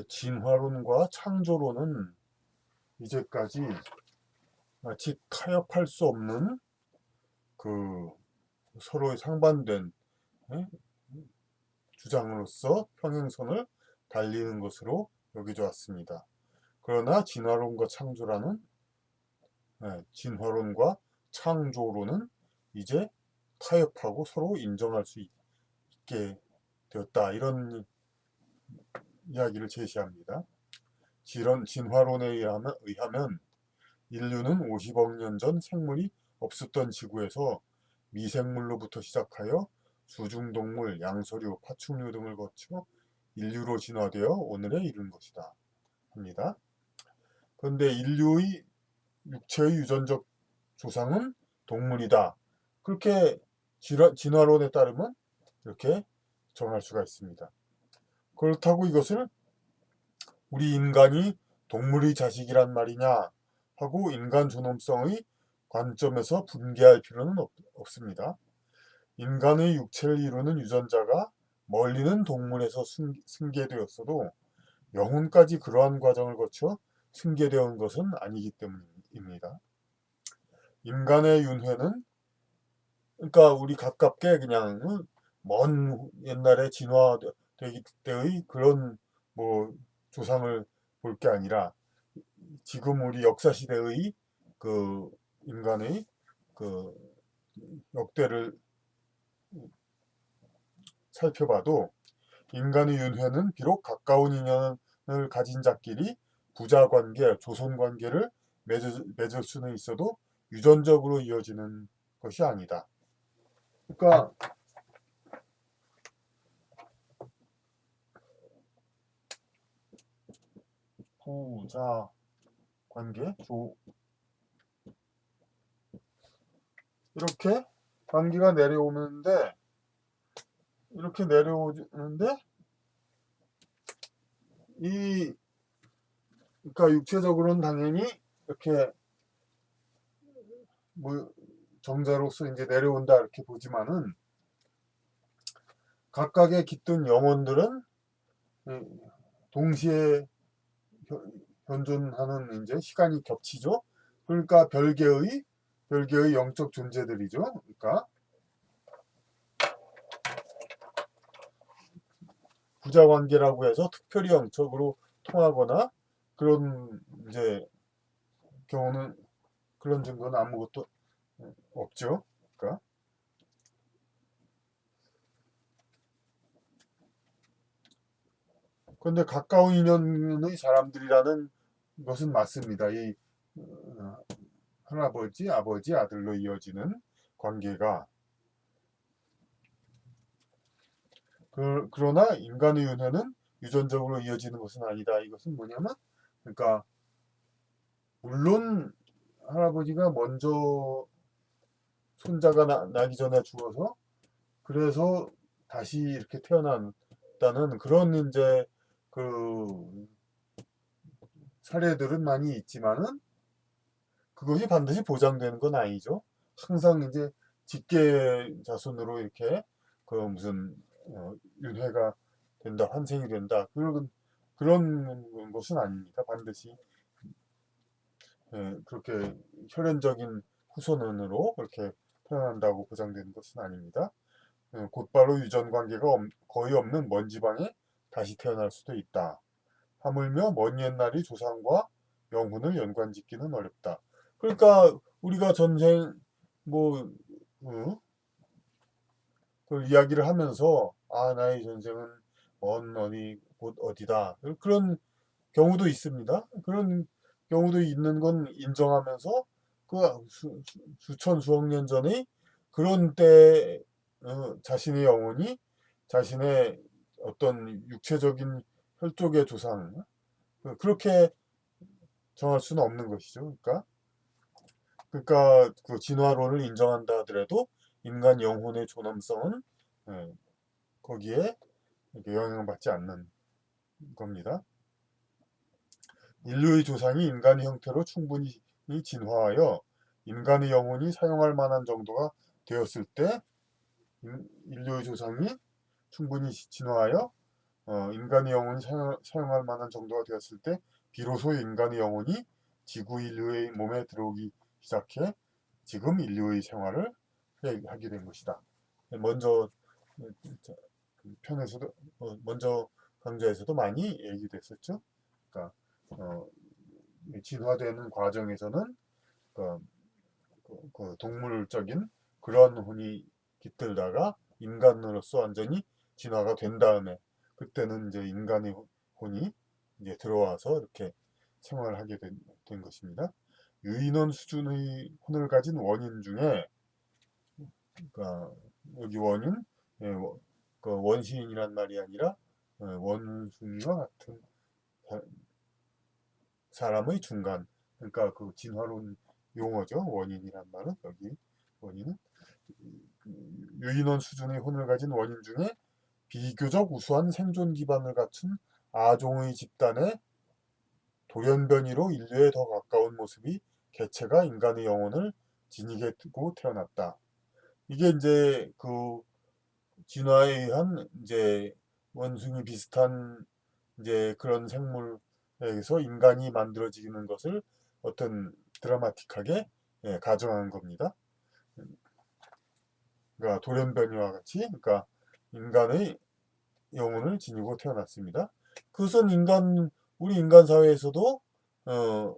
진화론과 창조론은 이제까지 마치 타협할 수 없는 그 서로의 상반된 예? 주장으로서 평행선을 달리는 것으로 여겨져 왔습니다. 그러나 진화론과 창조론은 이제 타협하고 서로 인정할 수 있게 되었다. 이런 이야기를 제시합니다. 진화론에 의하면 인류는 50억 년 전 생물이 없었던 지구에서 미생물로부터 시작하여 수중동물, 양서류, 파충류 등을 거쳐 인류로 진화되어 오늘에 이른 것이다 합니다. 그런데 인류의 육체의 유전적 조상은 동물이다. 그렇게 진화론에 따르면 이렇게 정할 수가 있습니다. 그렇다고 이것을 우리 인간이 동물의 자식이란 말이냐 하고 인간 존엄성의 관점에서 분개할 필요는 없습니다. 인간의 육체를 이루는 유전자가 멀리는 동물에서 승계되었어도 영혼까지 그러한 과정을 거쳐 승계되어 온 것은 아니기 때문입니다. 인간의 윤회는 그러니까 우리 가깝게 그냥 먼 옛날에 진화되기 때의 그런 뭐 조상을 볼 게 아니라 지금 우리 역사 시대의 그 인간의 그 역대를 살펴봐도 인간의 윤회는 비록 가까운 인연을 가진 자끼리 부자 관계, 조손 관계를 맺을 수는 있어도 유전적으로 이어지는 것이 아니다. 그러니까 부자 관계, 이렇게 관계가 내려오는데 그러니까 육체적으로는 당연히 이렇게 뭐 정자로서 이제 내려온다 이렇게 보지만은 각각의 깃든 영혼들은 동시에 현존하는 이제 시간이 겹치죠. 그러니까 별개의 영적 존재들이죠. 그러니까 부자 관계라고 해서 특별히 영적으로 통하거나 그런 이제 경우는 그런 증거는 아무것도 없죠. 그러니까 그런데 가까운 인연의 사람들이라는 것은 맞습니다. 이 할아버지, 아버지, 아들로 이어지는 관계가 그러나 인간의 윤회는 유전적으로 이어지는 것은 아니다. 이것은 뭐냐면 그러니까 물론 할아버지가 먼저 손자가 나기 전에 죽어서 그래서 다시 이렇게 태어난다는 그런 이제 그 사례들은 많이 있지만은 그것이 반드시 보장되는 건 아니죠. 항상 이제 직계 자손으로 이렇게 그 무슨 윤회가 된다, 환생이 된다 그런 것은 아닙니다. 반드시 그렇게 혈연적인 후손으로 그렇게 태어난다고 보장되는 것은 아닙니다. 곧바로 유전 관계가 거의 없는 먼 지방에 다시 태어날 수도 있다. 하물며 먼 옛날의 조상과 영혼을 연관짓기는 어렵다. 그러니까 우리가 전생 뭐 그 이야기를 하면서 나의 전생은 먼 어디 곳 어디다 그런 경우도 있습니다. 그런 경우도 있는 건 인정하면서 그 수천 수억 년 전의 그런 때 자신의 영혼이 자신의 어떤 육체적인 혈족의 조상 그렇게 정할 수는 없는 것이죠. 그러니까 그 진화론을 인정한다 하더라도 인간 영혼의 존엄성은 거기에 영향을 받지 않는 겁니다. 인류의 조상이 인간의 형태로 충분히 진화하여 인간의 영혼이 사용할 만한 정도가 되었을 때 인류의 조상이 충분히 진화하여 인간의 영혼이 사용할 만한 정도가 되었을 때 비로소 인간의 영혼이 지구 인류의 몸에 들어오기 시작해 지금 인류의 생활을 하게 된 것이다. 먼저 편에서도 먼저 강좌에서도 많이 얘기됐었죠. 그러니까 진화되는 과정에서는 그, 그 동물적인 그런 혼이 깃들다가 인간으로서 완전히 진화가 된 다음에 그때는 이제 인간의 혼이 이제 들어와서 이렇게 생활을 하게 된 것입니다. 유인원 수준의 혼을 가진 원인 중에 그러니까 여기 원인 그 원시인이란 말이 아니라 원숭이와 같은 사람의 중간 그러니까 그 진화론 용어죠. 원인이란 말은 여기 원인은 유인원 수준의 혼을 가진 원인 중에 비교적 우수한 생존 기반을 갖춘 아종의 집단의 돌연변이로 인류에 더 가까운 모습이 개체가 인간의 영혼을 지니게 두고 태어났다. 이게 이제 그 진화에 의한 이제 원숭이 비슷한 이제 그런 생물에서 인간이 만들어지는 것을 어떤 드라마틱하게 가정한 겁니다. 그러니까 돌연변이와 같이 그러니까 인간의 영혼을 지니고 태어났습니다. 그것은 우리 인간 사회에서도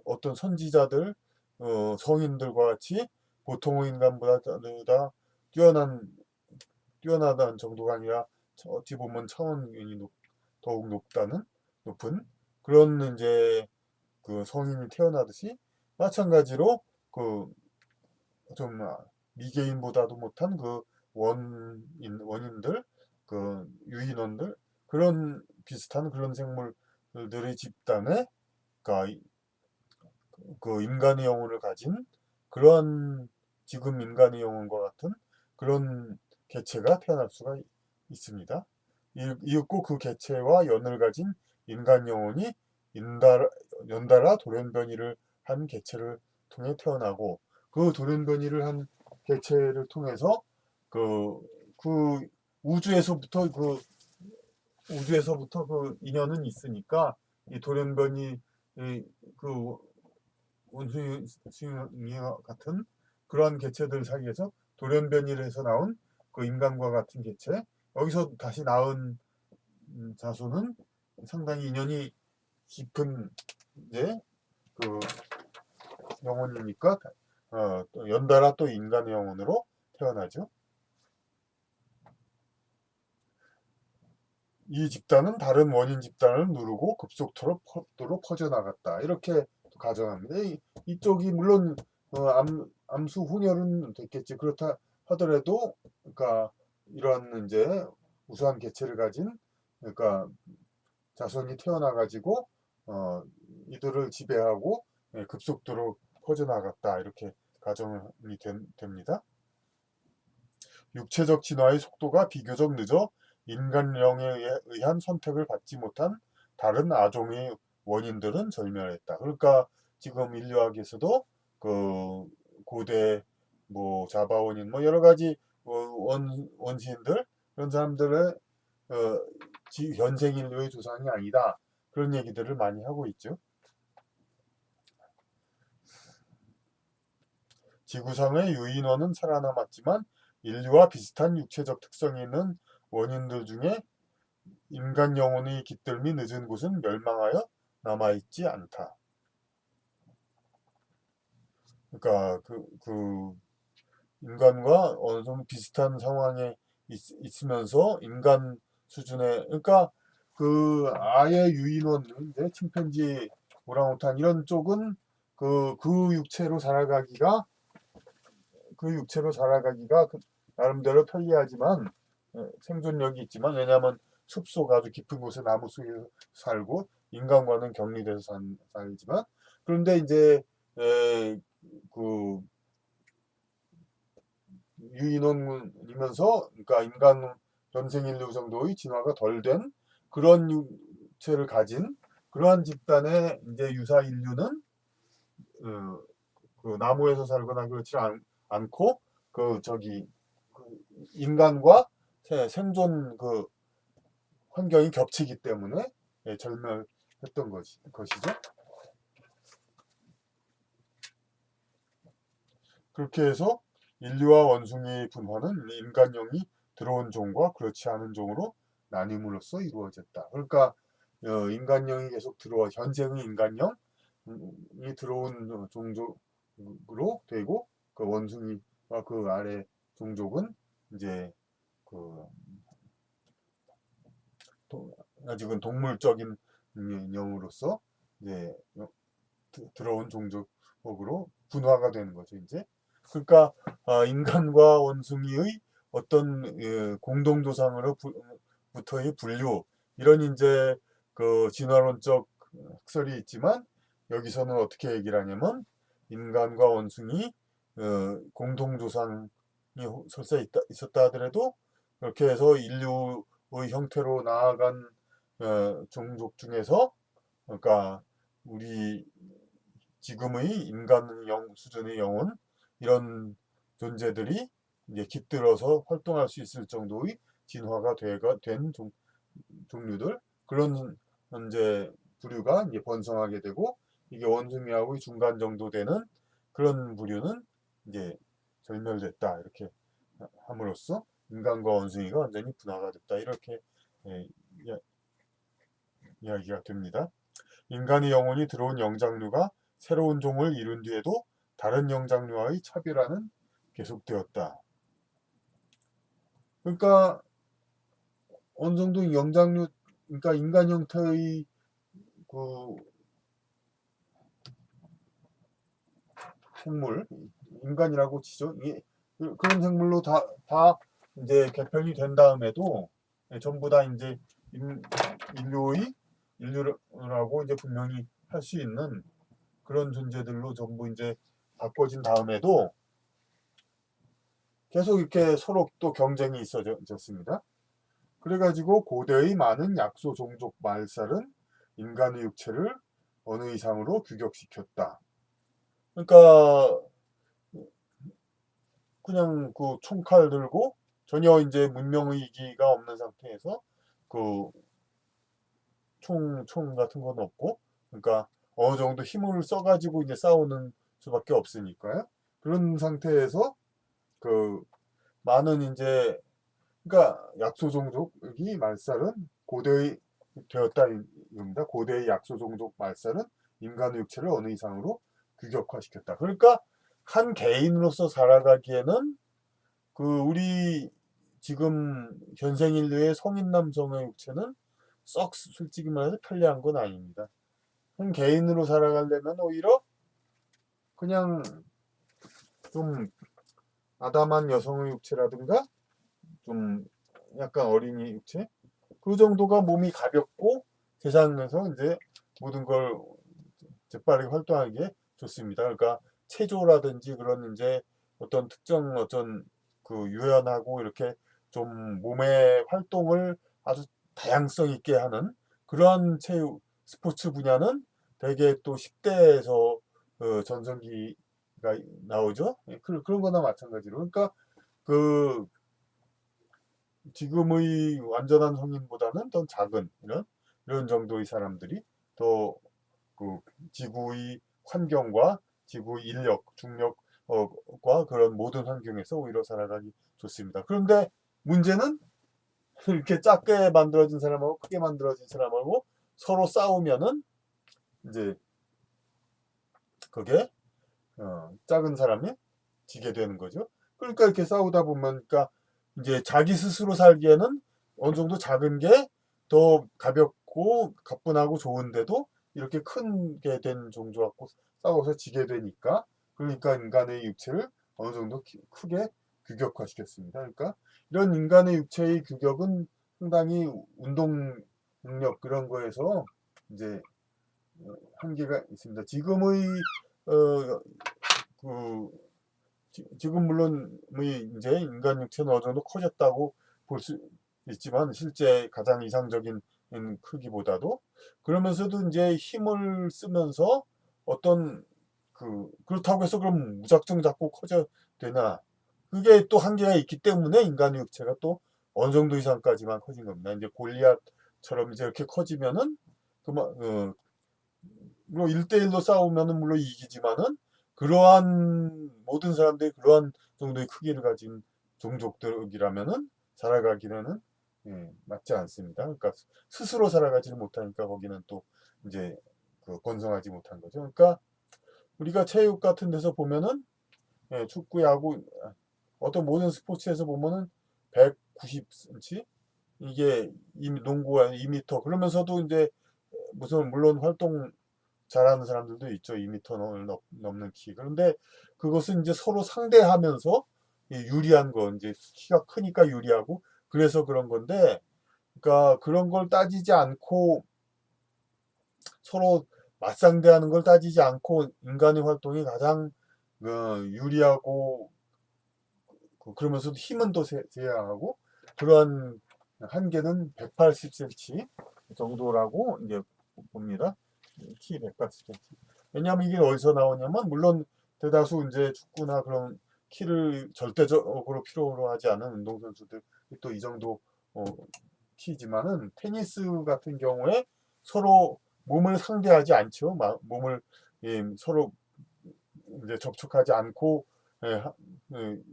어떤 선지자들, 성인들과 같이 보통의 인간보다 뛰어난 뛰어나다는 정도가 아니라 어찌 보면 차원이 더욱 높은 그런 이제 그 성인이 태어나듯이 마찬가지로 그 좀 미개인보다도 못한 그 원인들, 그 유인원들 그런 비슷한 그런 생물들의 집단에 그러니까 그 인간의 영혼을 가진 그러한 지금 인간의 영혼과 같은 그런 개체가 태어날 수가 있습니다. 이윽고 그 개체와 연을 가진 인간 영혼이 연달아 돌연변이를 한 개체를 통해 태어나고 그 돌연변이를 한 개체를 통해서 그, 그 우주에서부터 그 인연은 있으니까 이 돌연변이 그 원숭이와 같은 그러한 개체들 사이에서 돌연변이를 해서 나온 그 인간과 같은 개체 여기서 다시 낳은 자손은 상당히 인연이 깊은 이제 그 영혼이니까 또 연달아 또 인간의 영혼으로 태어나죠. 이 집단은 다른 원인 집단을 누르고 급속도로 퍼져나갔다. 이렇게 가정합니다. 이쪽이 물론 암수 혼혈은 됐겠지. 그렇다 하더라도 그러니까 이러한 이제 우수한 개체를 가진 그러니까 자손이 태어나 가지고 이들을 지배하고 급속도로 퍼져나갔다. 이렇게 가정이 됩니다. 육체적 진화의 속도가 비교적 늦어 인간령에 의한 선택을 받지 못한 다른 아종의 원인들은 절멸했다. 그러니까 지금 인류학에서도 그 고대 뭐 자바원인 뭐 여러 가지 원시인들 그런 사람들의 현생 인류의 조상이 아니다. 그런 얘기들을 많이 하고 있죠. 지구상의 유인원은 살아남았지만 인류와 비슷한 육체적 특성이 있는 원인들 중에 인간 영혼의 깃들미 늦은 곳은 멸망하여 남아있지 않다. 그러니까 그 인간과 어느 정도 비슷한 상황에 있으면서 인간 수준의 그러니까 그 아예 유인원 이제 침팬지 오랑우탄 이런 쪽은 그 육체로 살아가기가 나름대로 편리하지만 생존력이 있지만 왜냐하면 숲속 아주 깊은 곳에 나무 속에 살고 인간과는 격리돼서 살지만 그런데 이제 그 유인원이면서 그러니까 인간 전생인류 정도의 진화가 덜 된 그런 육체를 가진 그러한 집단의 이제 유사 인류는 그 나무에서 살거나 그렇지 않고 그 인간과 생존 그 환경이 겹치기 때문에 절멸했던 것이죠. 그렇게 해서 인류와 원숭이의 분화는 인간형이 들어온 종과 그렇지 않은 종으로 나뉨으로써 이루어졌다. 그러니까 인간형이 계속 들어와 현재의 인간형이 들어온 종족으로 되고 그 원숭이와 그 아래 종족은 이제 그 아직은 동물적인 영으로서 이제 들어온 종족으로 분화가 되는 거죠. 이제 그러니까 인간과 원숭이의 어떤 공동조상으로부터의 분류 이런 이제 그 진화론적 학설이 있지만 여기서는 어떻게 얘기를 하냐면 인간과 원숭이 공동조상이 설사 있었다 하더라도 그렇게 해서 인류의 형태로 나아간 종족 중에서 그러니까 우리 지금의 인간형 수준의 영혼 이런 존재들이 이제 깃들어서 활동할 수 있을 정도의 진화가 된 종류들 그런 이제 부류가 이제 번성하게 되고 이게 원숭이하고 중간 정도 되는 그런 부류는 이제 절멸됐다 이렇게 함으로써 인간과 원숭이가 완전히 분화가 됐다 이렇게 예, 이야기가 됩니다. 인간의 영혼이 들어온 영장류가 새로운 종을 이룬 뒤에도 다른 영장류와의 차별화는 계속되었다. 그러니까 어느 정도 영장류, 그러니까 인간 형태의 그 생물, 인간이라고 치죠. 그런 생물로 다 이제 개편이 된 다음에도 전부 다 이제 인류라고 이제 분명히 할 수 있는 그런 존재들로 전부 이제 바꿔진 다음에도 계속 이렇게 서로 또 경쟁이 있어졌습니다. 그래가지고 고대의 많은 약소 종족 말살은 인간의 육체를 어느 이상으로 규격시켰다. 그러니까 그냥 그 총칼 들고 전혀 이제 문명의기가 없는 상태에서 그 총 같은 건 없고 그러니까 어느 정도 힘을 써가지고 이제 싸우는 수밖에 없으니까요. 그런 상태에서 그 많은 이제 그러니까 약소 종족이 말살은 고대의 되었다 입니다. 고대의 약소 종족 말살은 인간의 육체를 어느 이상으로 규격화시켰다. 그러니까 한 개인으로서 살아가기에는 그 우리 지금 현생 인류의 성인 남성의 육체는 썩 솔직히 말해서 편리한 건 아닙니다. 한 개인으로 살아가려면 오히려 그냥 좀 아담한 여성의 육체라든가 좀 약간 어린이 육체 그 정도가 몸이 가볍고 세상에서 이제 모든 걸 재빠르게 활동하기에 좋습니다. 그러니까 체조라든지 그런 이제 어떤 특정 어떤 그 유연하고 이렇게 좀 몸의 활동을 아주 다양성 있게 하는 그런 체육 스포츠 분야는 대개 또 10대에서 전성기가 나오죠. 그런 거나 마찬가지로 그러니까 그 지금의 완전한 성인보다는 더 작은 이런 정도의 사람들이 더 그 지구의 환경과 지구의 인력, 중력과 그런 모든 환경에서 오히려 살아가기 좋습니다. 그런데 문제는 이렇게 작게 만들어진 사람하고 크게 만들어진 사람하고 서로 싸우면은 이제 그게 작은 사람이 지게 되는 거죠. 그러니까 이렇게 싸우다 보면 그러니까 이제 자기 스스로 살기에는 어느 정도 작은 게 더 가볍고 가뿐하고 좋은데도 이렇게 크게 된 종족하고 싸워서 지게 되니까 그러니까 인간의 육체를 어느 정도 크게 규격화시켰습니다. 그러니까 이런 인간의 육체의 규격은 상당히 운동 능력 그런 거에서 이제 한계가 있습니다. 지금의 그 지금 물론 이제 인간 육체는 어느 정도 커졌다고 볼 수 있지만 실제 가장 이상적인 크기보다도 그러면서도 이제 힘을 쓰면서 어떤 그렇다고 해서 그럼 무작정 자꾸 커져 되나 그게 또 한계가 있기 때문에 인간의 육체가 또 어느 정도 이상까지만 커진 겁니다. 이제 골리앗 처럼 이제 이렇게 커지면은 물론 1대1로 싸우면은 물론 이기지만은 그러한 모든 사람들이 그러한 정도의 크기를 가진 종족들이라면은 살아가기는 맞지 않습니다. 그러니까 스스로 살아가지를 못하니까 거기는 또 이제 번성하지 못한 거죠. 그러니까 우리가 체육 같은 데서 보면은 축구, 야구 어떤 모든 스포츠에서 보면은 190cm 이게 농구가 2m 그러면서도 이제 무슨 물론 활동 잘하는 사람들도 있죠. 2m를 넘는 키. 그런데 그것은 이제 서로 상대하면서 유리한 거 이제 키가 크니까 유리하고 그래서 그런 건데 그러니까 그런 걸 따지지 않고 서로 맞상대하는 걸 따지지 않고 인간의 활동이 가장 유리하고 그러면서도 힘은 또 제한하고 그러한 한계는 180cm 정도라고 이제 봅니다. 키 180cm. 왜냐하면 이게 어디서 나오냐면 물론 대다수 이제 축구나 그런 키를 절대적으로 필요로 하지 않은 운동선수들 또 이 정도 키지만은 테니스 같은 경우에 서로 몸을 상대하지 않죠. 몸을 서로 이제 접촉하지 않고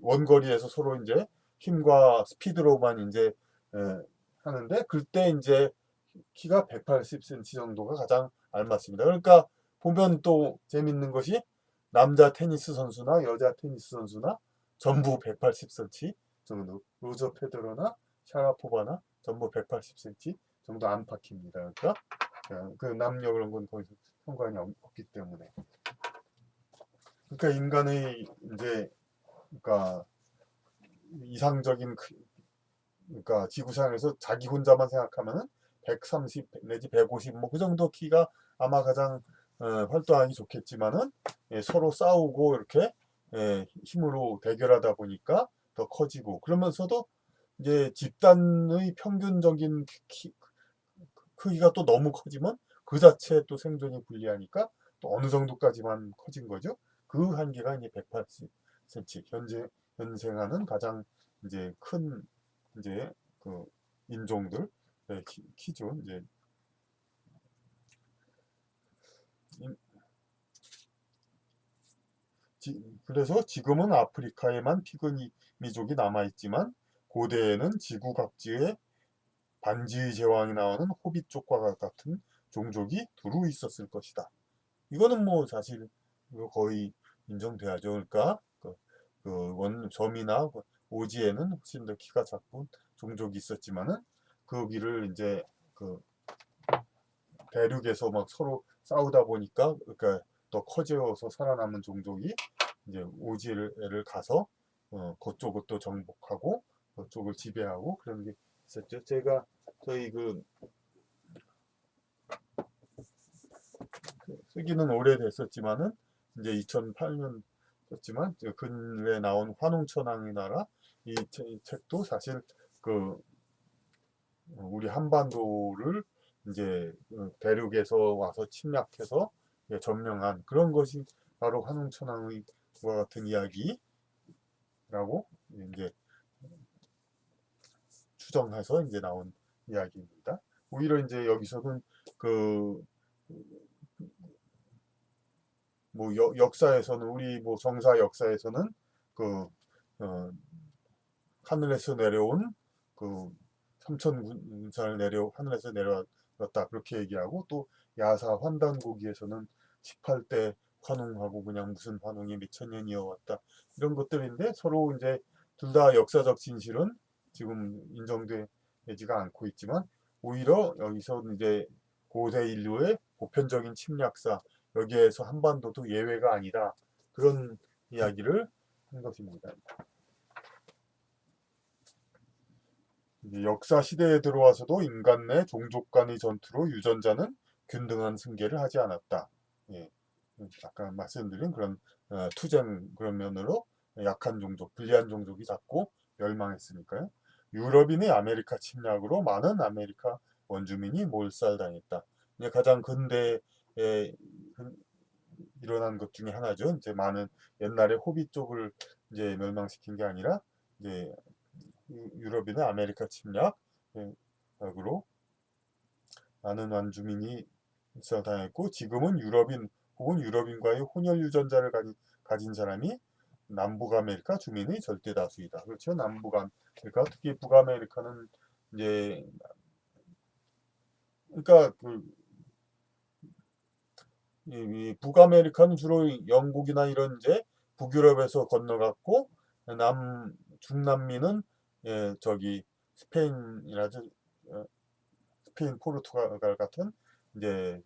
원거리에서 서로 이제 힘과 스피드로만 이제 하는데 그때 이제 키가 180cm 정도가 가장 알맞습니다. 그러니까 보면 또 재밌는 것이 남자 테니스 선수나 여자 테니스 선수나 전부 180cm 정도 로저 페더러나 샤라포바나 전부 180cm 정도 안팎입니다. 그러니까 그 남녀 그런 건 거의 상관이 없기 때문에 그러니까 인간의 이제 그러니까 이상적인 그러니까 지구상에서 자기 혼자만 생각하면은 130 내지 150 뭐 그 정도 키가 아마 가장 활동하기 좋겠지만은 서로 싸우고 이렇게 힘으로 대결하다 보니까 더 커지고 그러면서도 이제 집단의 평균적인 크기가 또 너무 커지면 그 자체 또 생존이 불리하니까 또 어느 정도까지만 커진 거죠. 그 한계가 이제 180cm 현재 현생하는 가장 이제 큰 이제 그 인종들 키죠. 이제 그래서 지금은 아프리카에만 피그미족이 남아있지만 고대에는 지구 각지에 반지의 제왕이 나오는 호빗족과 같은 종족이 두루 있었을 것이다. 이거는 뭐 사실 거의 인정돼야죠. 그러니까 점이나 오지에는 훨씬 더 키가 작은 종족이 있었지만은 거기를 이제 그 대륙에서 막 서로 싸우다 보니까 그러니까 더 커져서 살아남은 종족이 이제 오지를 가서 그쪽을 또 정복하고 그쪽을 지배하고 그런 게 있었죠. 제가 저희 쓰기는 오래됐었지만은 이제 2008년 썼지만 근래 나온 환웅천왕의 나라 이 책도 사실 그 우리 한반도를 이제 대륙에서 와서 침략해서 점령한 그런 것이 바로 환웅천왕과 같은 이야기라고 이제 추정해서 이제 나온 이야기입니다. 오히려 이제 여기서는 그 뭐 역사에서는 우리 뭐 정사 역사에서는 그 하늘에서 내려온 그 삼천군산을 하늘에서 내려왔다 그렇게 얘기하고 또 야사 환단고기에서는 18대 환웅하고 그냥 무슨 환웅이 몇천 년 이어왔다 이런 것들인데 서로 이제 둘 다 역사적 진실은 지금 인정되지가 않고 있지만 오히려 여기서 이제 고대 인류의 보편적인 침략사 여기에서 한반도도 예외가 아니다 그런 이야기를 한 것입니다. 역사 시대에 들어와서도 인간 내 종족 간의 전투로 유전자는 균등한 승계를 하지 않았다. 예, 아까 말씀드린 그런 투쟁 그런 면으로 약한 종족, 불리한 종족이 자꾸 멸망했으니까요. 유럽인의 아메리카 침략으로 많은 아메리카 원주민이 몰살당했다. 이제 가장 근대에 일어난 것 중에 하나죠. 이제 많은 옛날에 호비 쪽을 이제 멸망시킨 게 아니라 이제 유럽인의 아메리카 침략으로 많은 원주민이 일사당했고, 지금은 유럽인 혹은 유럽인과의 혼혈 유전자를 가진 사람이 남북아메리카 주민의 절대 다수이다. 그렇죠? 남북아메리카, 특히 북아메리카는 이제, 그러니까 이 북아메리카는 주로 영국이나 이런 이제 북유럽에서 건너갔고, 중남미는 저기 스페인이라든지 스페인, 포르투갈 같은 이제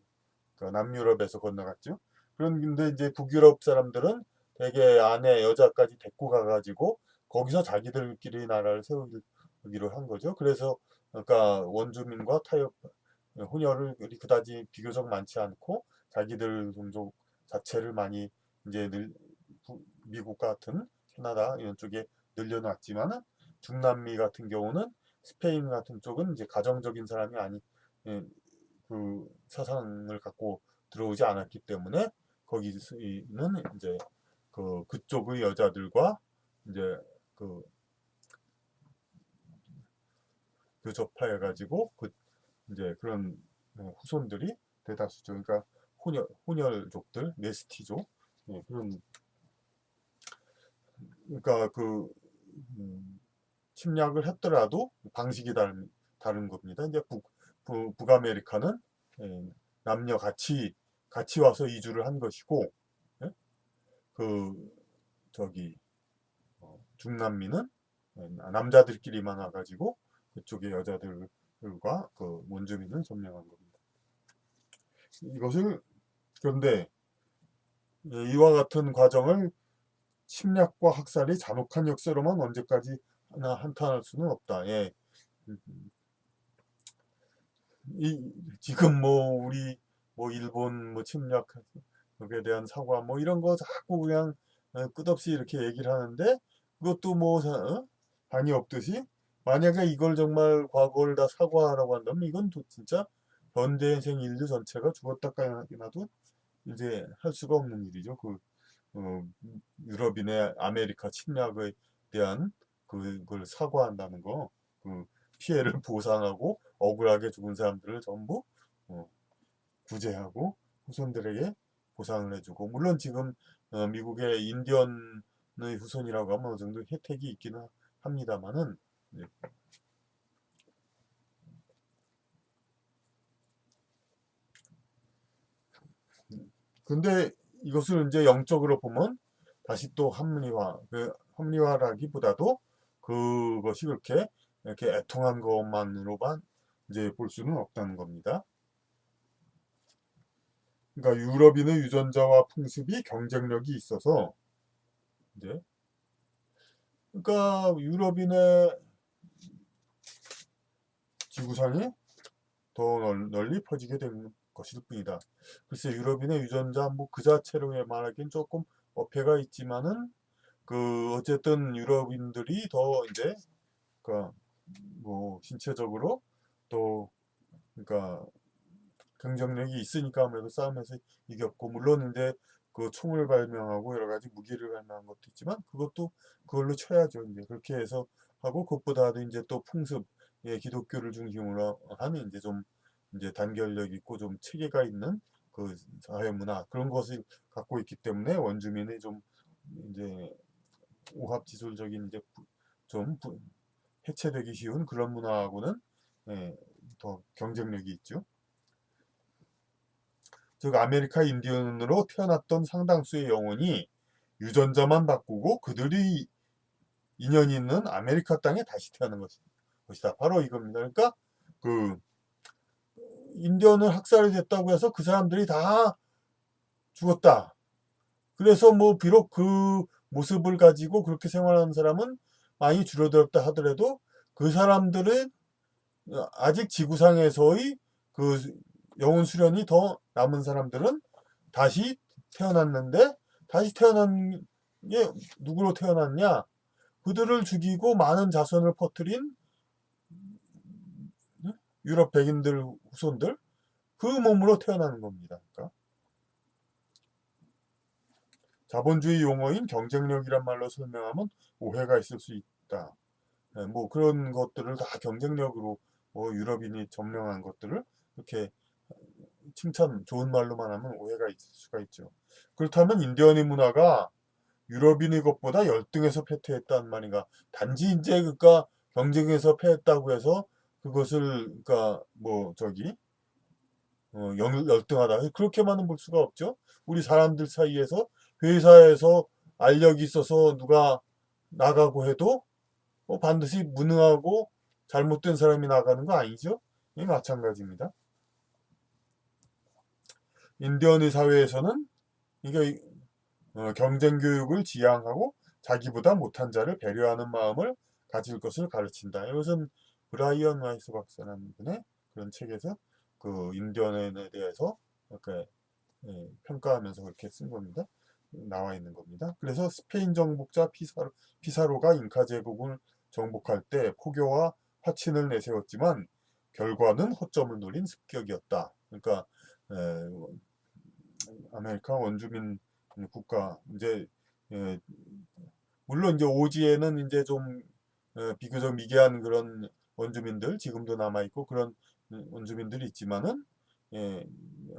그 남유럽에서 건너갔죠. 그런데 이제 북유럽 사람들은 대개 아내 여자까지 데리고 가가지고 거기서 자기들끼리 나라를 세우기로 한 거죠. 그래서 그러니까 원주민과 타협 혼혈을 그다지 비교적 많지 않고 자기들 종족 자체를 많이 이제 미국 같은 캐나다 이런 쪽에 늘려놨지만은 중남미 같은 경우는 스페인 같은 쪽은 이제 가정적인 사람이 아니 예, 그 사상을 갖고 들어오지 않았기 때문에 거기는 이제 그쪽의 여자들과 이제 그 교접해가지고 이제 그런 후손들이 대다수죠. 그러니까 혼혈족들, 네스티족 그런 그러니까 침략을 했더라도 방식이 다른 겁니다. 이제 북아메리카는 남녀 같이 와서 이주를 한 것이고, 예? 그 저기 중남미는 남자들끼리만 와가지고 그쪽의 여자들과 그 원주민을 점령한 겁니다. 이것을 그런데 이와 같은 과정을 침략과 학살이 잔혹한 역사로만 언제까지 하나 한탄할 수는 없다. 예. 지금 뭐 우리 뭐 일본 뭐 침략에 대한 사과 뭐 이런 거 자꾸 그냥 끝없이 이렇게 얘기를 하는데 그것도 뭐 당이 없듯이 만약에 이걸 정말 과거를 다 사과하라고 한다면 이건 또 진짜 현대생 인류 전체가 죽었다 까나도 이제 할 수가 없는 일이죠. 어, 유럽인의 아메리카 침략에 대한 그걸 사과한다는 거, 그 피해를 보상하고 억울하게 죽은 사람들을 전부 어, 구제하고 후손들에게 보상을 해주고 물론 지금 미국의 인디언의 후손이라고 하면 어느 정도 혜택이 있기는 합니다만은 네. 근데 이것을 이제 영적으로 보면 다시 또 합리화라기보다도 그것이 그렇게 이렇게 애통한 것만으로만 이제 볼 수는 없다는 겁니다. 그러니까 유럽인의 유전자와 풍습이 경쟁력이 있어서 이제 그러니까 유럽인의 지구상이 더 널리 퍼지게 된 것일 뿐이다. 글쎄 유럽인의 유전자 뭐 그 자체로 말하기엔 조금 어폐가 있지만은 어쨌든 유럽인들이 더 이제 그러니까 뭐 신체적으로 또 그러니까 경쟁력이 있으니까 아무래도 싸움에서 이겼고 물론 이제 그 총을 발명하고 여러 가지 무기를 발명한 것도 있지만 그것도 그걸로 쳐야죠. 이제 그렇게 해서 하고 그것보다도 이제 또 풍습 기독교를 중심으로 하는 이제 좀 이제 단결력 있고 좀 체계가 있는 그 사회 문화 그런 것을 갖고 있기 때문에 원주민의 좀 이제 오합지졸적인 이제 좀 해체되기 쉬운 그런 문화하고는 예, 더 경쟁력이 있죠. 즉 아메리카 인디언으로 태어났던 상당수의 영혼이 유전자만 바꾸고 그들이 인연이 있는 아메리카 땅에 다시 태어난 것이다. 바로 이겁니다. 그러니까 그 인디언을 학살이 됐다고 해서 그 사람들이 다 죽었다. 그래서 뭐 비록 그 모습을 가지고 그렇게 생활하는 사람은 많이 줄어들었다 하더라도 그 사람들은 아직 지구상에서의 그 영혼 수련이 더 남은 사람들은 다시 태어났는데 다시 태어난 게 누구로 태어났냐? 그들을 죽이고 많은 자손을 퍼뜨린 유럽 백인들 후손들 그 몸으로 태어나는 겁니다. 그러니까 자본주의 용어인 경쟁력이란 말로 설명하면 오해가 있을 수 있다. 뭐 그런 것들을 다 경쟁력으로 유럽인이 점령한 것들을 이렇게 칭찬 좋은 말로만 하면 오해가 있을 수가 있죠. 그렇다면 인디언의 문화가 유럽인의 것보다 열등해서 패퇴했다는 말인가? 단지 이제 그러니까 경쟁에서 패했다고 해서 그것을 그러니까 뭐 저기 열등하다 그렇게만은 볼 수가 없죠. 우리 사람들 사이에서 회사에서 알력이 있어서 누가 나가고 해도 반드시 무능하고 잘못된 사람이 나가는 거 아니죠? 이 마찬가지입니다. 인디언의 사회에서는 이게 경쟁 교육을 지향하고 자기보다 못한 자를 배려하는 마음을 가질 것을 가르친다. 이것은 브라이언 와이스 박사라는 분의 그런 책에서 그 인디언에 대해서 이렇게 평가하면서 그렇게 쓴 겁니다. 나와 있는 겁니다. 그래서 스페인 정복자 피사로가 잉카 제국을 정복할 때 포교와 화친을 내세웠지만 결과는 허점을 노린 습격이었다. 그러니까 아메리카 원주민 국가 이제 물론 이제 오지에는 이제 좀 비교적 미개한 그런 원주민들 지금도 남아 있고 그런 원주민들이 있지만은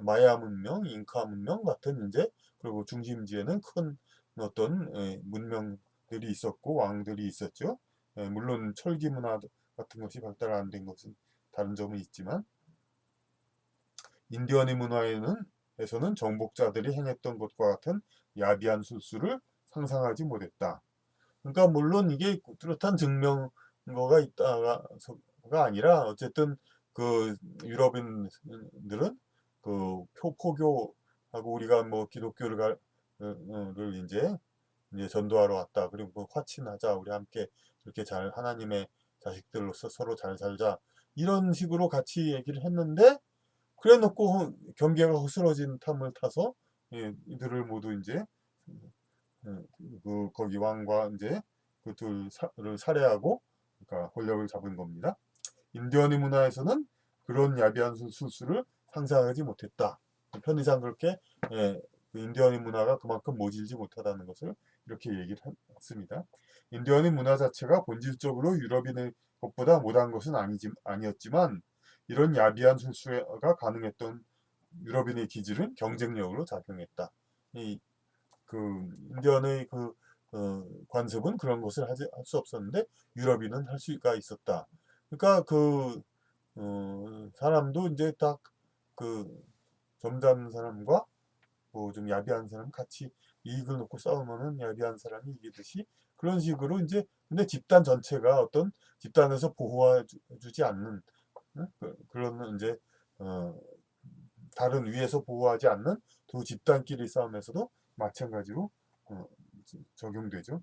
마야 문명, 잉카 문명 같은 이제 그리고 중심지에는 큰 어떤 문명들이 있었고 왕들이 있었죠. 물론 철기 문화 같은 것이 발달 안 된 것은 다른 점은 있지만 인디언의 문화에서는 정복자들이 행했던 것과 같은 야비한 술수를 상상하지 못했다. 그러니까 물론 이게 뚜렷한 증명거가 있다가 아니라 어쨌든 그 유럽인들은 그 포교하고 우리가 뭐 기독교를 이제 전도하러 왔다. 그리고 뭐 화친하자. 우리 함께 이렇게 잘 하나님의 자식들로서 서로 잘 살자. 이런 식으로 같이 얘기를 했는데 그래 놓고 경계가 허술어진 탐을 타서 이들을 모두 이제 거기 왕과 이제 그 둘을 살해하고 그러니까 권력을 잡은 겁니다. 인디언의 문화에서는 그런 야비한 술수를 상상하지 못했다. 편의상 그렇게 그 인디언의 문화가 그만큼 모질지 못하다는 것을 이렇게 얘기를 했습니다. 인디언의 문화 자체가 본질적으로 유럽인의 것보다 못한 것은 아니었지만 이런 야비한 술수가 가능했던 유럽인의 기질은 경쟁력으로 작용했다. 그 인디언의 관습은 그런 것을 할 수 없었는데 유럽인은 할 수가 있었다. 그러니까 사람도 이제 딱 그 점잖은 사람과 뭐 좀 야비한 사람 같이 이익을 놓고 싸우면은 야비한 사람이 이기듯이 그런 식으로 이제 근데 집단 전체가 어떤 집단에서 보호해주지 않는 그런 이제 어, 다른 위에서 보호하지 않는 두 집단끼리 싸움에서도 마찬가지로 어, 적용되죠.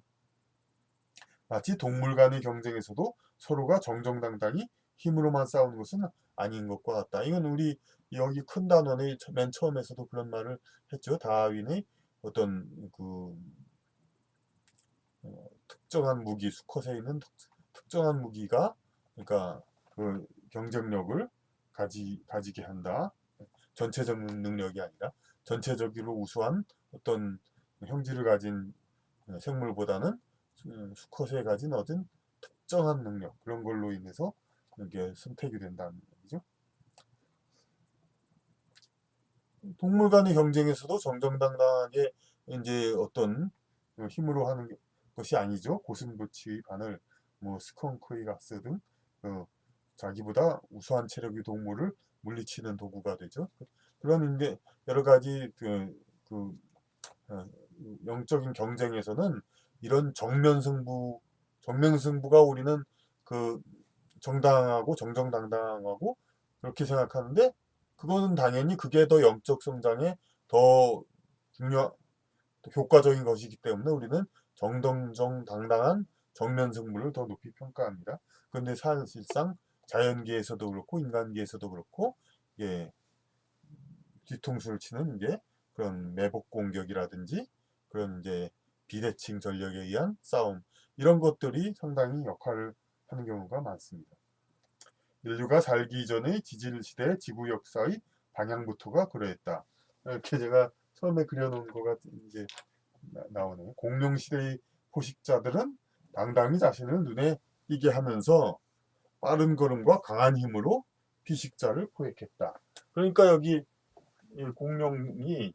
마치 동물 간의 경쟁에서도 서로가 정정당당히 힘으로만 싸우는 것은 아닌 것과 같다. 이건 우리 여기 큰 단원의 맨 처음에서도 그런 말을 했죠. 다윈의 어떤 특정한 무기, 수컷에 있는 특정한 무기가 그러니까 그 경쟁력을 가지게 한다. 전체적 능력이 아니라 전체적으로 우수한 어떤 형질을 가진 생물보다는 수컷에 가진 어떤 특정한 능력 그런 걸로 인해서 이게 선택이 된다는 얘기죠. 동물 간의 경쟁에서도 정정당당하게 이제 어떤 힘으로 하는 것이 아니죠. 고슴도치의 바늘, 뭐 스컹크의 가스 등 자기보다 우수한 체력의 동물을 물리치는 도구가 되죠. 그런 이제 여러 가지 어, 영적인 경쟁에서는 이런 정면 승부가 우리는 그 정당하고 정정당당하고 그렇게 생각하는데 그거는 당연히 그게 더 영적 성장에 더 중요 효과적인 것이기 때문에 우리는 정정당당한 정면 승부를 더 높이 평가합니다. 그런데 사실상 자연계에서도 그렇고 인간계에서도 그렇고 예, 뒤통수를 치는 이제 그런 매복 공격이라든지 그런 이제 비대칭 전력에 의한 싸움 이런 것들이 상당히 역할을 하는 경우가 많습니다. 인류가 살기 이전의 지질 시대 지구 역사의 방향부터가 그러했다. 이렇게 제가 처음에 그려놓은 거가 이제 나오네요. 공룡 시대의 포식자들은 당당히 자신을 눈에 띄게 하면서 빠른 걸음과 강한 힘으로 피식자를 포획했다. 그러니까 여기 이 공룡이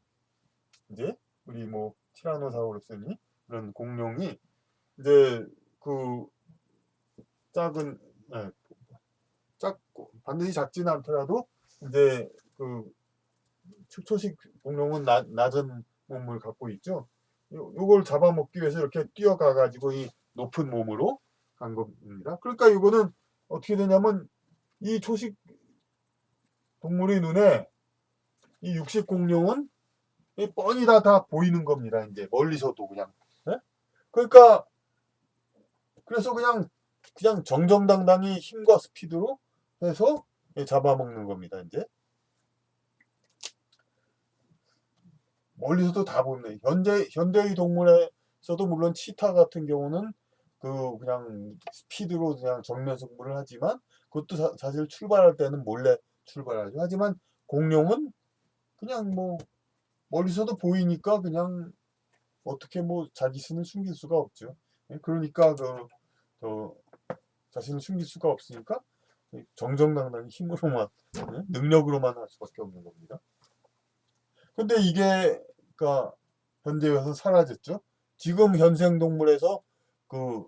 이제 우리 뭐 티라노사우루스니 이런 공룡이 이제 그 작은 예, 작고 반드시 작지는 않더라도 이제 그 초식 공룡은 낮은 몸을 갖고 있죠. 요걸 잡아먹기 위해서 이렇게 뛰어가 가지고 이 높은 몸으로 간 겁니다. 그러니까 이거는 어떻게 되냐면 이 초식 동물의 눈에 이 육식 공룡은 뻔히 다 보이는 겁니다. 이제 멀리서도 그냥. 예? 그러니까 그래서 그냥 정정당당히 힘과 스피드로 해서 잡아먹는 겁니다. 이제 멀리서도 다 보이네. 현대의 동물에서도 물론 치타 같은 경우는 그냥 스피드로 그냥 정면 승부를 하지만 그것도 사실 출발할 때는 몰래 출발하죠. 하지만 공룡은 그냥 뭐 멀리서도 보이니까 그냥 어떻게 뭐 자기 수는 숨길 수가 없죠. 예, 그러니까 그 자신을 숨길 수가 없으니까 정정당당히 힘으로만 능력으로만 할 수밖에 없는 겁니다. 근데 이게 그러니까 현대에서 사라졌죠. 지금 현생 동물에서 그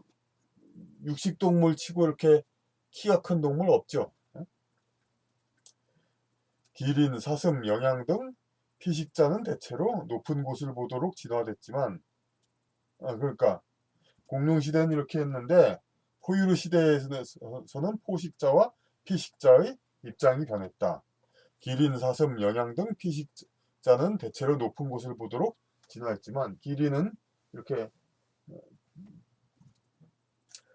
육식 동물 치고 이렇게 키가 큰 동물 없죠. 기린, 사슴, 영양 등 피식자는 대체로 높은 곳을 보도록 진화됐지만 그러니까 공룡 시대는 이렇게 했는데 포유류 시대에서는 포식자와 피식자의 입장이 변했다. 기린, 사슴, 영양 등 피식자는 대체로 높은 곳을 보도록 진화했지만 기린은 이렇게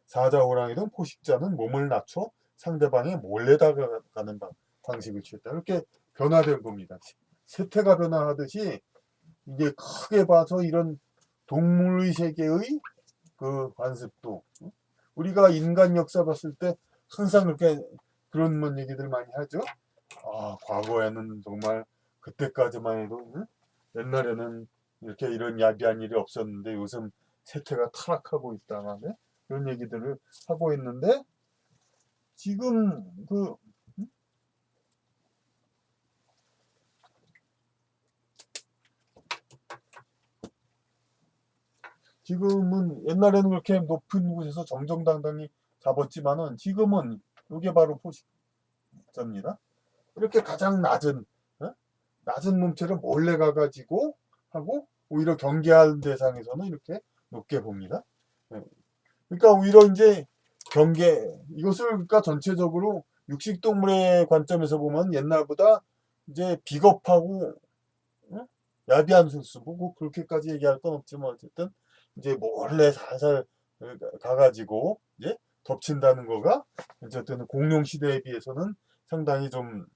사자, 호랑이 등 포식자는 몸을 낮춰 상대방에 몰래 다가가는 방식을 취했다. 이렇게 변화된 겁니다. 세태가 변화하듯이 이게 크게 봐서 이런 동물의 세계의 그 관습도 우리가 인간 역사 봤을 때 항상 그렇게 그런 얘기들 많이 하죠. 과거에는 정말 그때까지만 해도 옛날에는 이렇게 이런 야비한 일이 없었는데 요즘 세태가 타락하고 있다. 그런 얘기들을 하고 있는데 지금 지금은 옛날에는 그렇게 높은 곳에서 정정당당히 잡았지만은 지금은 이게 바로 포식자입니다. 이렇게 가장 낮은 몸체를 몰래 가가지고 하고 오히려 경계할 대상에서는 이렇게 높게 봅니다. 예. 그러니까 오히려 이제 이것을 그러니까 전체적으로 육식동물의 관점에서 보면 옛날보다 이제 비겁하고 야비한 순수 뭐 그렇게까지 얘기할 건 없지만 어쨌든 이제 몰래 살살 가가지고 이제 덮친다는 거가 어쨌든 공룡 시대에 비해서는 상당히 좀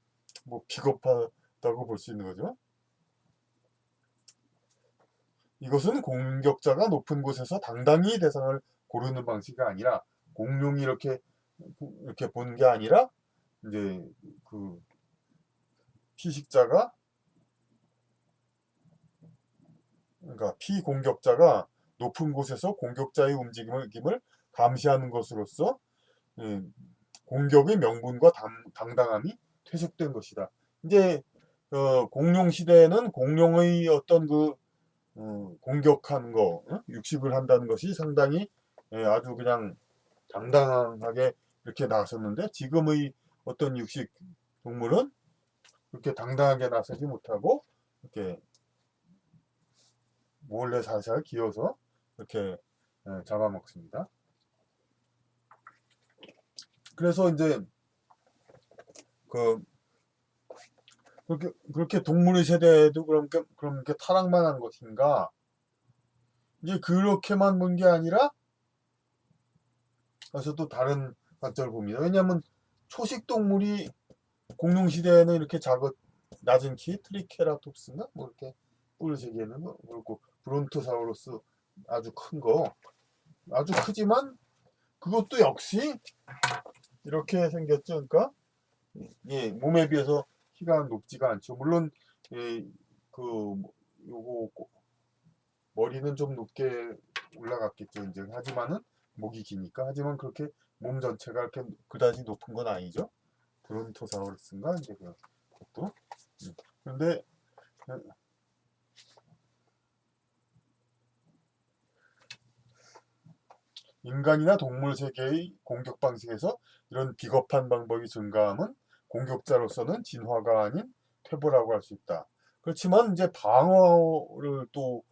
뭐 비겁하다고 볼 수 있는 거죠. 이것은 공격자가 높은 곳에서 당당히 대상을 고르는 방식이 아니라 공룡이 이렇게 보는 게 아니라 이제 그 피식자가 그러니까 피공격자가 높은 곳에서 공격자의 움직임을 감시하는 것으로서 공격의 명분과 당당함이 퇴색된 것이다. 이제 공룡 시대에는 공룡의 어떤 공격하는 거, 육식을 한다는 것이 상당히 아주 그냥 당당하게 이렇게 나섰는데 지금의 어떤 육식 동물은 그렇게 당당하게 나서지 못하고 이렇게 몰래 살살 기어서 이렇게 잡아먹습니다. 그래서 이제 그 그렇게 동물의 세대도 그렇게 타락만 한 것인가? 이제 그렇게만 본 게 아니라 그래서 또 다른 관점을 봅니다. 왜냐하면 초식 동물이 공룡 시대에는 이렇게 낮은 키 트리케라톱스인가 뭐 이렇게 뿔 세 개 있는 거 그리고 브론토사우루스 아주 큰 거 아주 크지만 그것도 역시 이렇게 생겼죠. 그러니까 몸에 비해서 키가 높지가 않죠. 물론 요거 머리는 좀 높게 올라갔겠죠. 이제 하지만은 목이 기니까 하지만 그렇게 몸 전체가 이렇게 그다지 높은 건 아니죠. 브론토사우루스인가 이제 그것도 그런데 인간이나 동물 세계의 공격 방식에서 이런 비겁한 방법이 증가함은 공격자로서는 진화가 아닌 퇴보라고 할 수 있다. 그렇지만 이제 방어를 또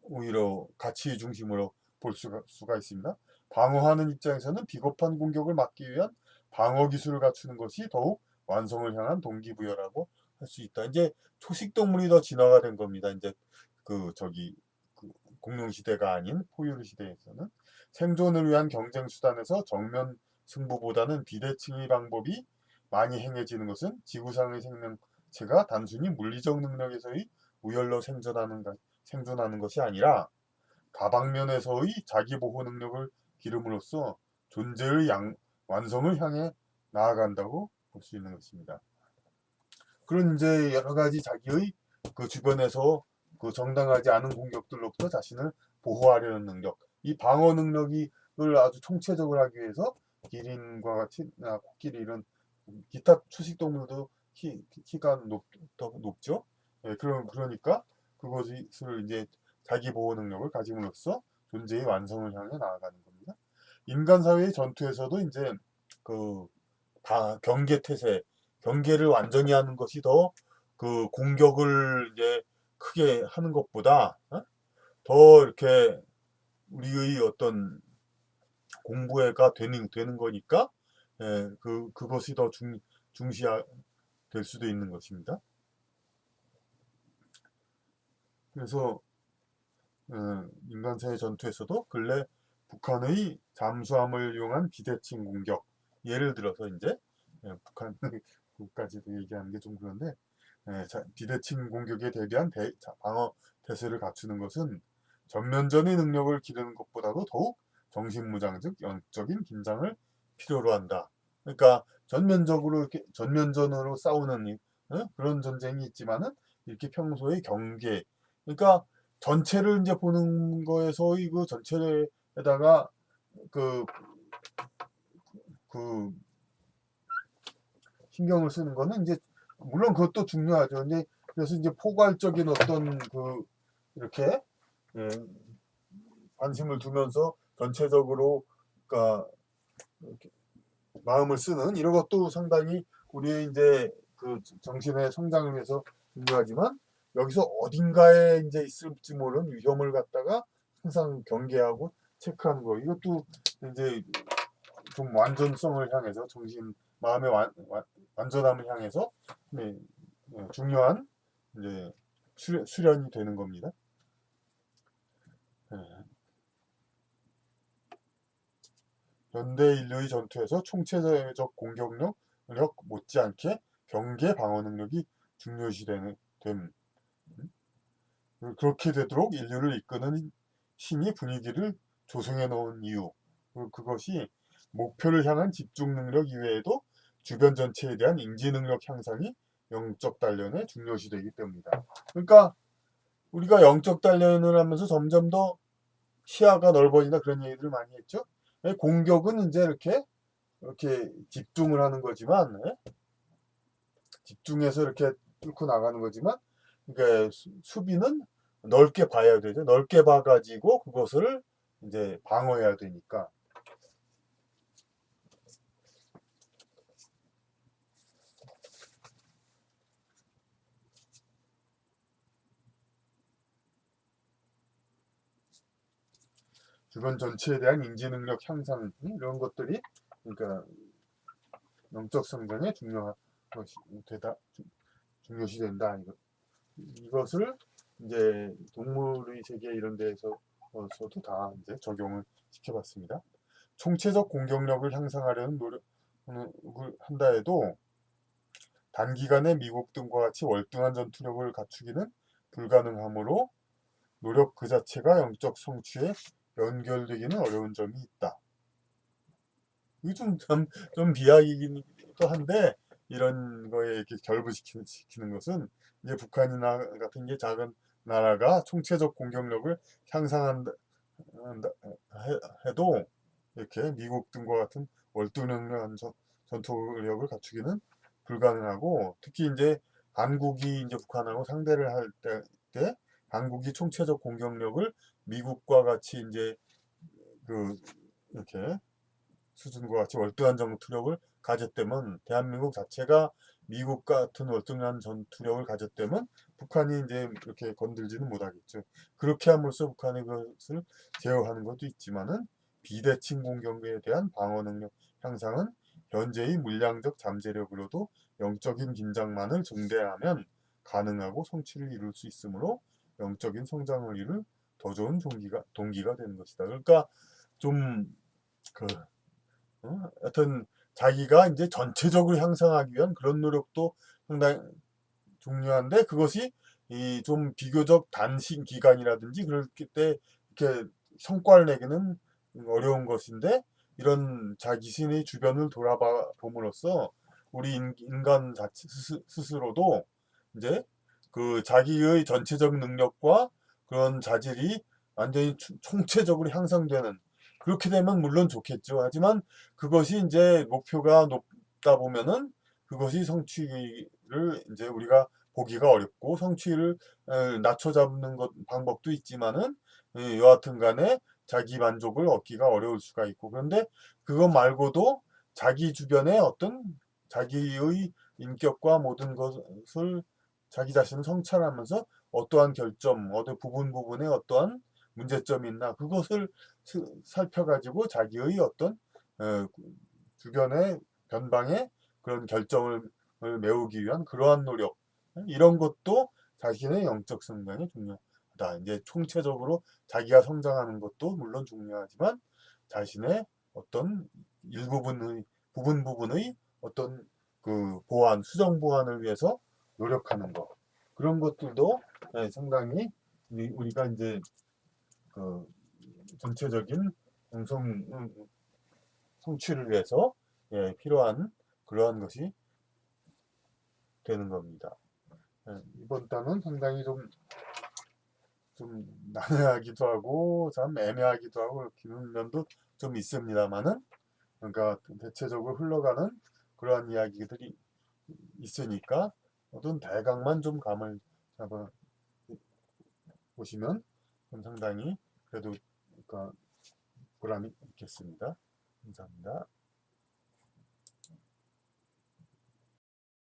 오히려 가치 중심으로 볼 수가 있습니다. 방어하는 입장에서는 비겁한 공격을 막기 위한 방어 기술을 갖추는 것이 더욱 완성을 향한 동기부여라고 할 수 있다. 이제 초식 동물이 더 진화가 된 겁니다. 이제 그 공룡 시대가 아닌 포유류 시대에서는 생존을 위한 경쟁 수단에서 정면 승부보다는 비대칭의 방법이 많이 행해지는 것은 지구상의 생명체가 단순히 물리적 능력에서의 우열로 생존하는 것이 아니라 다방면에서의 자기보호 능력을 기름으로써 존재의 완성을 향해 나아간다고 볼 수 있는 것입니다. 그런 이제 여러 가지 자기의 그 주변에서 그 정당하지 않은 공격들로부터 자신을 보호하려는 능력, 이 방어 능력을 아주 총체적으로 하기 위해서 기린과 같이 코끼리 이런 기타 초식 동물도 키가 더 높죠. 예, 그러니까 그것을 이제 자기 보호 능력을 가짐으로써 존재의 완성을 향해 나아가는 겁니다. 인간 사회의 전투에서도 이제 그 경계태세, 경계를 완전히 하는 것이 더 그 공격을 이제 크게 하는 것보다 더 이렇게 우리의 어떤 공부가 되는 거니까 예, 그것이 더 중시될 수도 있는 것입니다. 그래서 인간사회 전투에서도 근래 북한의 잠수함을 이용한 비대칭 공격, 예를 들어서 이제 북한 그까지도 얘기하는 게 좀 그런데 비대칭 공격에 대비한 방어 태세를 갖추는 것은 전면전의 능력을 기르는 것보다도 더욱 정신무장 즉 영적인 긴장을 필요로 한다. 그러니까 전면적으로 이렇게 전면전으로 싸우는 그런 전쟁이 있지만은 이렇게 평소의 경계, 그러니까 전체를 이제 보는 거에서 그 전체에다가 그, 그 신경을 쓰는 거는 이제 물론 그것도 중요하죠. 근데 그래서 이제 포괄적인 어떤 이렇게 예, 관심을 두면서 전체적으로 그러니까 이렇게 마음을 쓰는 이런 것도 상당히 우리의 이제 그 정신의 성장을 위해서 중요하지만 여기서 어딘가에 이제 있을지 모르는 위험을 갖다가 항상 경계하고 체크하는 거 이것도 이제 좀 완전성을 향해서 마음의 완전함을 향해서 네, 중요한 이제 수련이 되는 겁니다. 네. 현대 인류의 전투에서 총체적 공격력 못지않게 경계 방어 능력이 중요시되는 됨. 그렇게 되도록 인류를 이끄는 신이 분위기를 조성해 놓은 이유. 그것이 목표를 향한 집중 능력 이외에도 주변 전체에 대한 인지 능력 향상이 영적 단련에 중요시되기 때문이다. 그러니까 우리가 영적 단련을 하면서 점점 더 시야가 넓어진다 그런 얘기들을 많이 했죠. 공격은 이제 이렇게 집중을 하는 거지만 집중해서 이렇게 뚫고 나가는 거지만 그러니까 수비는 넓게 봐야 되죠. 넓게 봐가지고 그것을 이제 방어해야 되니까. 주변 전체에 대한 인지 능력 향상 이런 것들이 그러니까 영적 성장에 중요한 것이 중요시 된다. 이것을 이제 동물의 세계 이런 데에서도 다 이제 적용을 시켜봤습니다. 총체적 공격력을 향상하려는 노력을 한다 해도 단기간에 미국 등과 같이 월등한 전투력을 갖추기는 불가능하므로 노력 그 자체가 영적 성취에 연결되기는 어려운 점이 있다. 이게 좀 비하이기도 한데 이런 거에 이렇게 결부시키는 것은 이제 북한이나 같은 게 작은 나라가 총체적 공격력을 향상한다 해도 이렇게 미국 등과 같은 월등한 전투력을 갖추기는 불가능하고 특히 이제 한국이 이제 북한하고 상대를 할 때 한국이 총체적 공격력을 미국과 같이 이제 그 이렇게 수준과 같이 월등한 전투력을 가졌다면 대한민국 자체가 미국 같은 월등한 전투력을 가졌다면 북한이 이제 이렇게 건들지는 못하겠죠. 그렇게 함으로써 북한이 그것을 제어하는 것도 있지만은 비대칭 공격에 대한 방어 능력 향상은 현재의 물량적 잠재력으로도 영적인 긴장만을 증대하면 가능하고 성취를 이룰 수 있으므로 영적인 성장을 이룰 더 좋은 동기가 되는 것이다. 그러니까 좀그 하여튼 자기가 이제 전체적으로 향상하기 위한 그런 노력도 상당히 중요한데 그것이 이 좀 비교적 단신 기간이라든지 그럴 때 이렇게 성과를 내기는 어려운 것인데 이런 자신의 주변을 돌아봐 봄으로써 우리 인간 자체 스스로도 이제 그 자기의 전체적 능력과 그런 자질이 완전히 총체적으로 향상되는 그렇게 되면 물론 좋겠죠. 하지만 그것이 이제 목표가 높다 보면은 그것이 성취를 이제 우리가 보기가 어렵고 성취를 낮춰 잡는 방법도 있지만은 여하튼 간에 자기 만족을 얻기가 어려울 수가 있고 그런데 그것 말고도 자기 주변에 어떤 자기의 인격과 모든 것을 자기 자신을 성찰하면서 어떠한 결점, 어떤 부분에 어떠한 문제점이 있나 그것을 살펴가지고 자기의 어떤 어, 주변의 변방의 그런 결점을 메우기 위한 그러한 노력 이런 것도 자신의 영적 성장에 중요하다. 이제 총체적으로 자기가 성장하는 것도 물론 중요하지만 자신의 어떤 일부분의 부분의 어떤 그 보완, 수정 보완을 위해서 노력하는 것 그런 것들도 상당히 우리가 이제 그 전체적인 공성 성취를 위해서 필요한 그러한 것이 되는 겁니다. 이번 단은 상당히 좀 난해하기도 하고 참 애매하기도 하고 그런 면도 좀 있습니다만은 그러니까 대체적으로 흘러가는 그러한 이야기들이 있으니까 어떤 대강만 좀 감을 잡아 보시면 상당히 그래도 그러니까 보람이 있겠습니다. 감사합니다.